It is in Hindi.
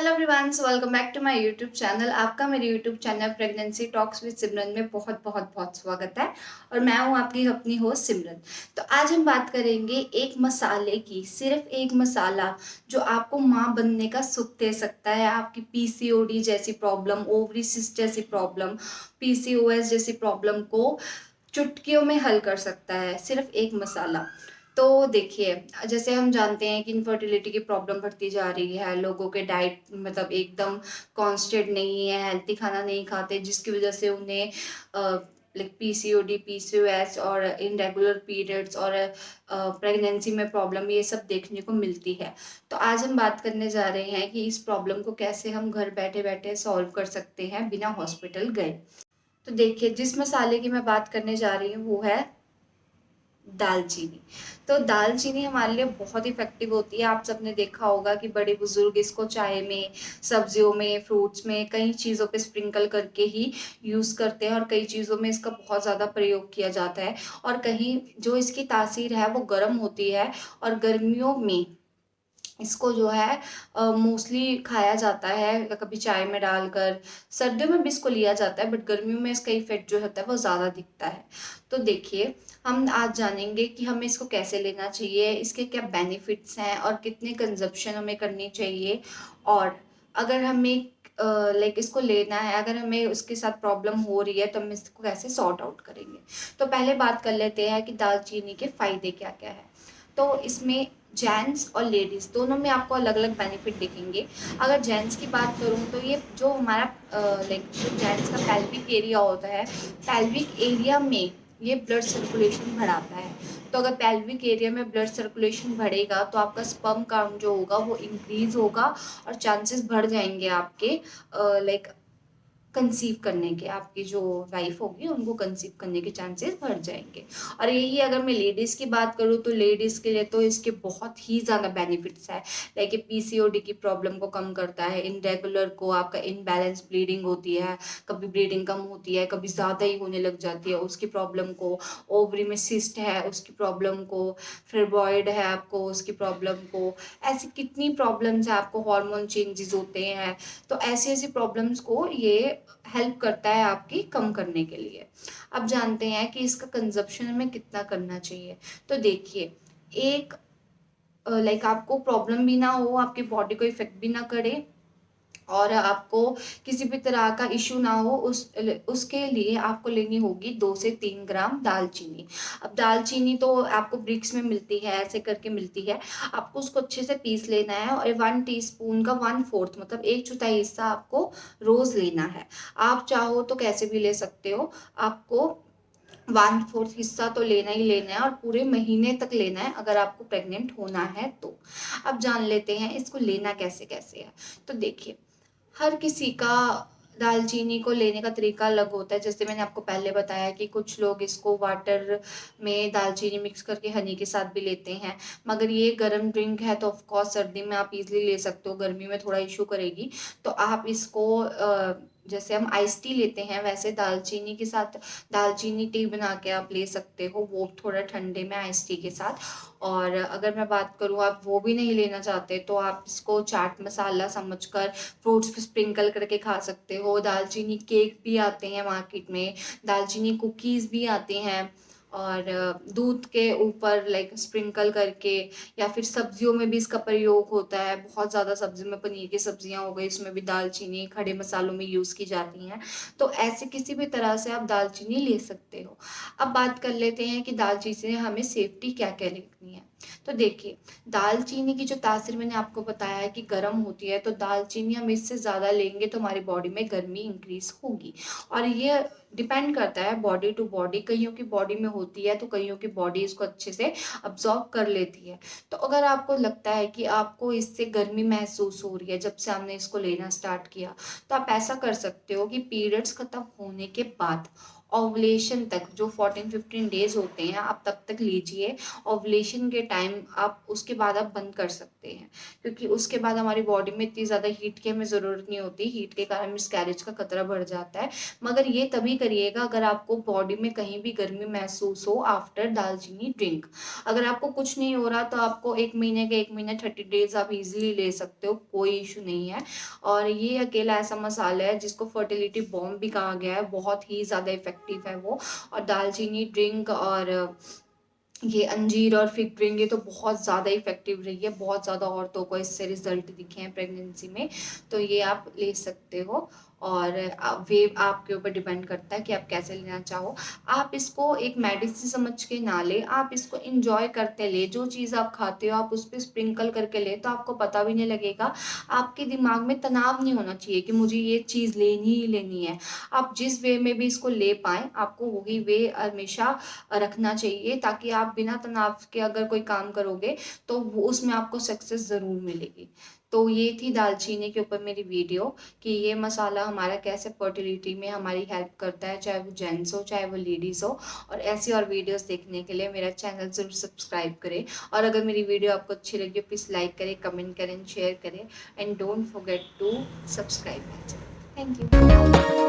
Hello everyone, so welcome back to my YouTube channel. आपका मेरे YouTube channel pregnancy talks with Simran में बहुत बहुत बहुत स्वागत है। और मैं हूं आपकी अपनी होस्ट सिमरन। तो आज हम बात करेंगे एक मसाले की, सिर्फ एक मसाला जो आपको माँ बनने का सुख दे सकता है। आपकी पीसीओडी जैसी प्रॉब्लम, ओवरी सिस्ट जैसी प्रॉब्लम, पीसीओएस जैसी प्रॉब्लम को चुटकियों में हल कर सकता है सिर्फ एक मसाला। तो देखिए, जैसे हम जानते हैं कि इनफर्टिलिटी की प्रॉब्लम बढ़ती जा रही है, लोगों के डाइट मतलब एकदम कांस्टेंट नहीं है, हेल्थी खाना नहीं खाते, जिसकी वजह से उन्हें लाइक पीसीओडी, पीसीओएस और इनरेगुलर पीरियड्स और प्रेगनेंसी में प्रॉब्लम ये सब देखने को मिलती है। तो आज हम बात करने जा रहे हैं कि इस प्रॉब्लम को कैसे हम घर बैठे बैठे सॉल्व कर सकते हैं बिना हॉस्पिटल गए। तो देखिए, जिस मसाले की मैं बात करने जा रही हूँ वो है दालचीनी। तो दालचीनी हमारे लिए बहुत इफ़ेक्टिव होती है। आप सबने देखा होगा कि बड़े-बुज़ुर्ग इसको चाय में, सब्जियों में, फ्रूट्स में, कई चीज़ों पे स्प्रिंकल करके ही यूज़ करते हैं और कई चीज़ों में इसका बहुत ज़्यादा प्रयोग किया जाता है। और कहीं जो इसकी तासीर है वो गर्म होती है और गर्मियों में इसको जो है मोस्टली खाया जाता है, कभी चाय में डालकर। सर्दियों में भी इसको लिया जाता है, बट गर्मियों में इसका इफ़ेक्ट जो होता है वो ज़्यादा दिखता है। तो देखिए, हम आज जानेंगे कि हमें इसको कैसे लेना चाहिए, इसके क्या बेनिफिट्स हैं और कितने कंज़प्शन हमें करनी चाहिए। और अगर हमें लाइक इसको लेना है, अगर हमें उसके साथ प्रॉब्लम हो रही है तो हम इसको कैसे सॉर्ट आउट करेंगे। तो पहले बात कर लेते हैं कि दालचीनी के फ़ायदे क्या-क्या हैं। तो इसमें जेंट्स और लेडीज़ दोनों में आपको अलग-अलग बेनिफिट दिखेंगे। अगर जेंट्स की बात करूँ तो ये जो हमारा लाइक जो जेंट्स का पेल्विक एरिया होता है, पेल्विक एरिया में ये ब्लड सर्कुलेशन बढ़ाता है। तो अगर पेल्विक एरिया में ब्लड सर्कुलेशन बढ़ेगा तो आपका स्पर्म काउंट जो होगा वो इंक्रीज़ होगा और चांसेस बढ़ जाएँगे आपके लाइक कंसीव करने के। आपकी जो वाइफ होगी उनको कंसीव करने के चांसेस बढ़ जाएँगे। और यही अगर मैं लेडीज़ की बात करूँ तो लेडीज़ के लिए तो इसके बहुत ही ज़्यादा बेनिफिट्स हैं। लाइक ये पीसीओडी की प्रॉब्लम को कम करता है, इर्रेगुलर को, आपका इम्बैलेंस ब्लीडिंग होती है, कभी ब्लीडिंग कम होती है, कभी ज़्यादा ही होने लग जाती है, उसकी प्रॉब्लम को, ओवरी में सिस्ट है उसकी प्रॉब्लम को, फिब्रॉइड है आपको उसकी प्रॉब्लम को, ऐसी कितनी प्रॉब्लम्स हैं आपको, हार्मोन चेंजेस होते हैं। तो ऐसी-ऐसी प्रॉब्लम्स को ये हेल्प करता है आपकी कम करने के लिए। अब जानते हैं कि इसका कंज़प्शन हमें कितना करना चाहिए। तो देखिए, एक लाइक आपको प्रॉब्लम भी ना हो, आपकी बॉडी को इफ़ेक्ट भी ना करे और आपको किसी भी तरह का इश्यू ना हो, उसके लिए आपको लेनी होगी 2 से 3 ग्राम दालचीनी। अब दालचीनी तो आपको ब्रिक्स में मिलती है, ऐसे करके मिलती है। आपको उसको अच्छे से पीस लेना है और 1 टीस्पून का 1/4 मतलब 1/4 हिस्सा आपको रोज़ लेना है। आप चाहो तो कैसे भी ले सकते हो। आपको 1/4 हिस्सा तो लेना ही लेना है और पूरे महीने तक लेना है अगर आपको प्रेग्नेंट होना है तो। अब जान लेते हैं इसको लेना कैसे-कैसे है। तो देखिए, हर किसी का दालचीनी को लेने का तरीका अलग होता है। जैसे मैंने आपको पहले बताया कि कुछ लोग इसको वाटर में दालचीनी मिक्स करके हनी के साथ भी लेते हैं। मगर ये गरम ड्रिंक है तो ऑफ़ कोर्स सर्दी में आप ईज़िली ले सकते हो, गर्मी में थोड़ा इश्यू करेगी। तो आप इसको जैसे हम आइस टी लेते हैं वैसे दालचीनी के साथ दालचीनी टी बना के आप ले सकते हो, वो थोड़ा ठंडे में आइस टी के साथ। और अगर मैं बात करूँ आप वो भी नहीं लेना चाहते तो आप इसको चाट मसाला समझकर फ्रूट्स पे स्प्रिंकल करके खा सकते हो। दालचीनी केक भी आते हैं मार्केट में, दालचीनी कुकीज़ भी आते हैं और दूध के ऊपर लाइक स्प्रिंकल करके, या फिर सब्जियों में भी इसका प्रयोग होता है। बहुत ज़्यादा सब्ज़ी में, पनीर की सब्जियाँ हो गई, इसमें भी दालचीनी खड़े मसालों में यूज़ की जाती हैं। तो ऐसे किसी भी तरह से आप दालचीनी ले सकते हो। अब बात कर लेते हैं कि दालचीनी से हमें सेफ्टी क्या-क्या रखनी है। तो देखिए, दालचीनी की जो तासीर मैंने आपको बताया है कि गर्म होती है, तो दालचीनी हम इससे ज़्यादा लेंगे तो हमारी बॉडी में गर्मी इंक्रीज़ होगी। और ये डिपेंड करता है बॉडी टू बॉडी, कइयों की बॉडी में होती है तो कइयों की बॉडी इसको अच्छे से अब्ज़ॉर्ब कर लेती है। तो अगर आपको लगता है कि आपको इससे गर्मी महसूस हो रही है जब से आपने इसको लेना स्टार्ट किया, तो आप ऐसा कर सकते हो कि पीरियड्स खत्म होने के बाद ओवुलेशन तक जो 14-15 डेज़ होते हैं आप तब तक लीजिए। ओवुलेशन के टाइम आप उसके बाद आप बंद कर सकते हैं, क्योंकि उसके बाद हमारी बॉडी में इतनी ज़्यादा हीट की हमें ज़रूरत नहीं होती, हीट के कारण मिसकैरेज का खतरा बढ़ जाता है। मगर ये तभी करिएगा अगर आपको बॉडी में कहीं भी गर्मी महसूस हो आफ्टर दालचीनी ड्रिंक। अगर आपको कुछ नहीं हो रहा तो आपको 1 महीने के 1 महीने 30 डेज़ आप ईज़िली ले सकते हो, कोई इश्यू नहीं है। और ये अकेला ऐसा मसाला है जिसको फर्टिलिटी बॉम्ब भी कहा गया है, बहुत ही ज़्यादा इफ़ेक्टिव है वो। और दालचीनी ड्रिंक और ये अंजीर और फिग ड्रिंक ये तो बहुत ज़्यादा इफ़ेक्टिव रही है, बहुत ज़्यादा औरतों को इससे रिज़ल्ट दिखे हैं प्रेगनेंसी में, तो ये आप ले सकते हो। और वे आपके ऊपर डिपेंड करता है कि आप कैसे लेना चाहो। आप इसको एक मेडिसिन समझ के ना लें, आप इसको एन्जॉय करते लें, जो चीज़ आप खाते हो आप उस पे स्प्रिंकल करके लें, तो आपको पता भी नहीं लगेगा। आपके दिमाग में तनाव नहीं होना चाहिए कि मुझे ये चीज़ लेनी ही लेनी है। आप जिस वे में भी इसको ले पाएँ, आपको वही वे हमेशा रखना चाहिए, ताकि आप बिना तनाव के अगर कोई काम करोगे तो वो उसमें आपको सक्सेस ज़रूर मिलेगी। तो ये थी दालचीनी के ऊपर मेरी वीडियो कि ये मसाला हमारा कैसे फर्टिलिटी में हमारी हेल्प करता है, चाहे वो जेंट्स हो चाहे वो लेडीज़ हो। और ऐसी और वीडियोस देखने के लिए मेरा चैनल ज़रूर सब्सक्राइब करें। और अगर मेरी वीडियो आपको अच्छी लगी प्लीज़ लाइक करें, कमेंट करें, शेयर करें and don't forget to subscribe my channel. Thank you.